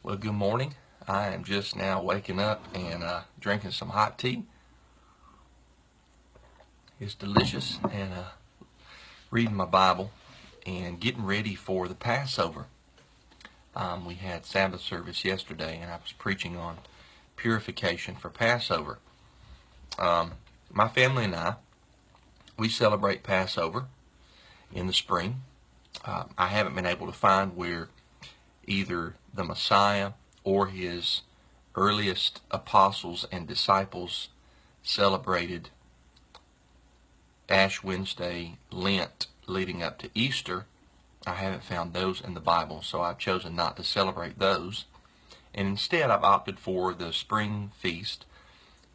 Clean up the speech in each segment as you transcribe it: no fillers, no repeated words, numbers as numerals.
Well, good morning. I am just now waking up and drinking some hot tea. It's delicious, and reading my Bible and getting ready for the Passover. We had Sabbath service yesterday, and I was preaching on purification for Passover. My family and we celebrate Passover in the spring. I haven't been able to find where either the Messiah or his earliest apostles and disciples celebrated Ash Wednesday, Lent, leading up to Easter. I haven't found those in the Bible, so I've chosen not to celebrate those. And instead, I've opted for the spring feast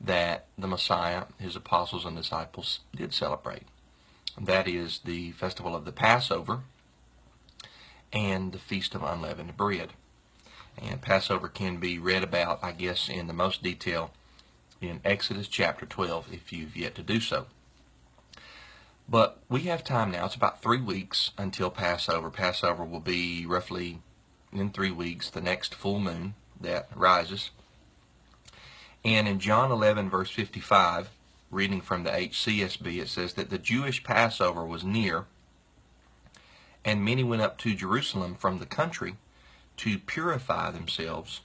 that the Messiah, his apostles and disciples did celebrate. That is the festival of the Passover and the Feast of Unleavened Bread. And Passover can be read about, I guess, in the most detail in Exodus chapter 12, if you've yet to do so. But we have time now. It's about 3 weeks until Passover. Passover will be roughly in 3 weeks, the next full moon that rises. And in John 11, verse 55, reading from the HCSB, it says that the Jewish Passover was near, and many went up to Jerusalem from the country to purify themselves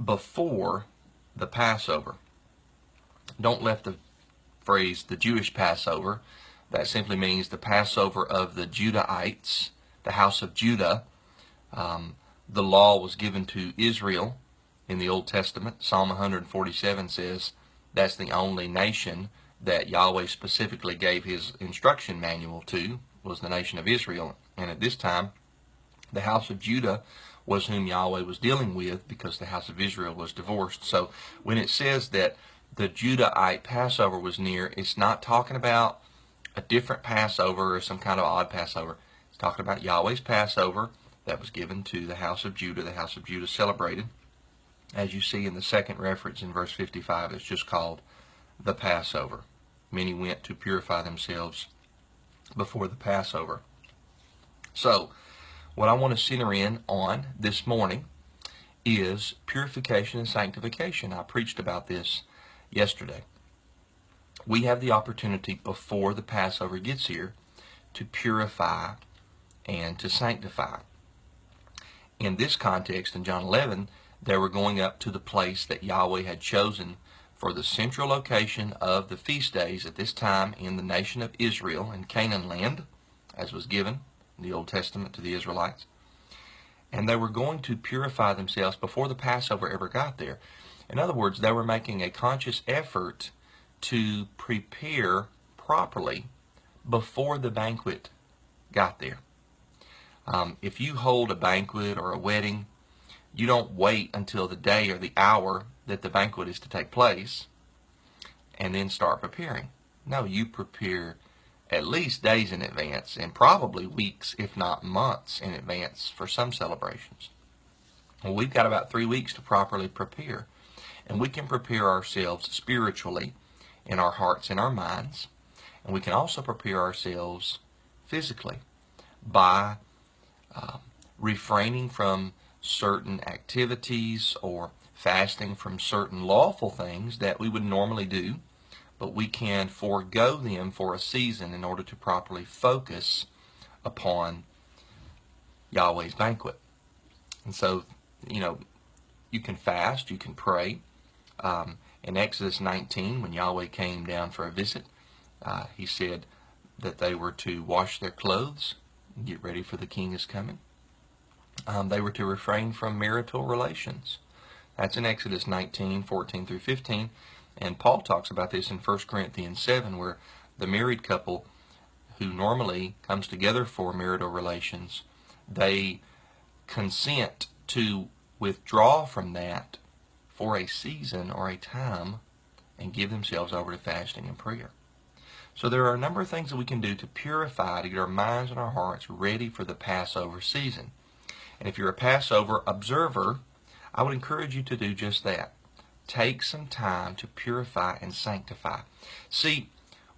before the Passover. Don't let the phrase the Jewish Passover. That simply means the Passover of the Judahites, the house of Judah. The law was given to Israel in the Old Testament. Psalm 147 says that's the only nation that Yahweh specifically gave his instruction manual to, was the nation of Israel. And at this time, the house of Judah was whom Yahweh was dealing with, because the house of Israel was divorced. So when it says that the Judahite Passover was near, it's not talking about a different Passover or some kind of odd Passover. It's talking about Yahweh's Passover that was given to the house of Judah. The house of Judah celebrated. As you see in the second reference in verse 55, it's just called the Passover. Many went to purify themselves before the Passover. So, what I want to center in on this morning is purification and sanctification. I preached about this yesterday. We have the opportunity before the Passover gets here to purify and to sanctify. In this context, in John 11, they were going up to the place that Yahweh had chosen for the central location of the feast days at this time in the nation of Israel, in Canaan land, as was given in the Old Testament to the Israelites. And they were going to purify themselves before the Passover ever got there. In other words, they were making a conscious effort to prepare properly before the banquet got there. If you hold a banquet or a wedding, you don't wait until the day or the hour that the banquet is to take place and then start preparing. No, you prepare at least days in advance, and probably weeks, if not months in advance for some celebrations. Well, we've got about 3 weeks to properly prepare. And we can prepare ourselves spiritually in our hearts and our minds. And we can also prepare ourselves physically by refraining from certain activities or fasting from certain lawful things that we would normally do, but we can forego them for a season in order to properly focus upon Yahweh's banquet. And so, you can fast, you can pray. In Exodus 19, when Yahweh came down for a visit, he said that they were to wash their clothes and get ready for the king is coming. They were to refrain from marital relations. That's in Exodus 19, 14 through 15. And Paul talks about this in 1 Corinthians 7, where the married couple who normally comes together for marital relations, they consent to withdraw from that for a season or a time and give themselves over to fasting and prayer. So there are a number of things that we can do to purify, to get our minds and our hearts ready for the Passover season. And if you're a Passover observer, I would encourage you to do just that. Take some time to purify and sanctify. See,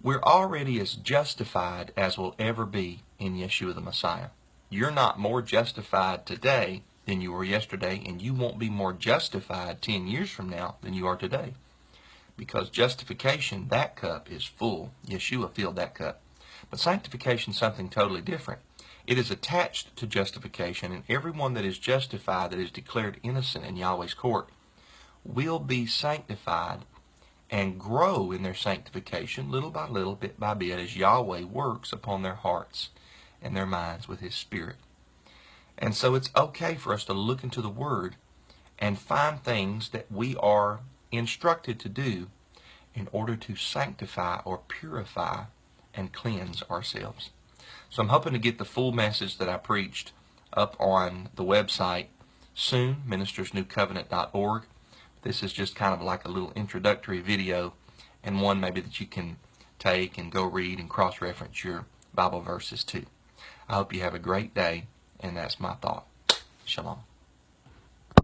we're already as justified as we'll ever be in Yeshua the Messiah. You're not more justified today than you were yesterday, and you won't be more justified 10 years from now than you are today. Because justification, that cup is full. Yeshua filled that cup. But sanctification is something totally different. It is attached to justification, and everyone that is justified, that is declared innocent in Yahweh's court, will be sanctified and grow in their sanctification little by little, bit by bit, as Yahweh works upon their hearts and their minds with His Spirit. And so it's okay for us to look into the Word and find things that we are instructed to do in order to sanctify or purify and cleanse ourselves. So I'm hoping to get the full message that I preached up on the website soon, ministersnewcovenant.org. This is just kind of like a little introductory video, and one maybe that you can take and go read and cross-reference your Bible verses to. I hope you have a great day, and that's my thought. Shalom.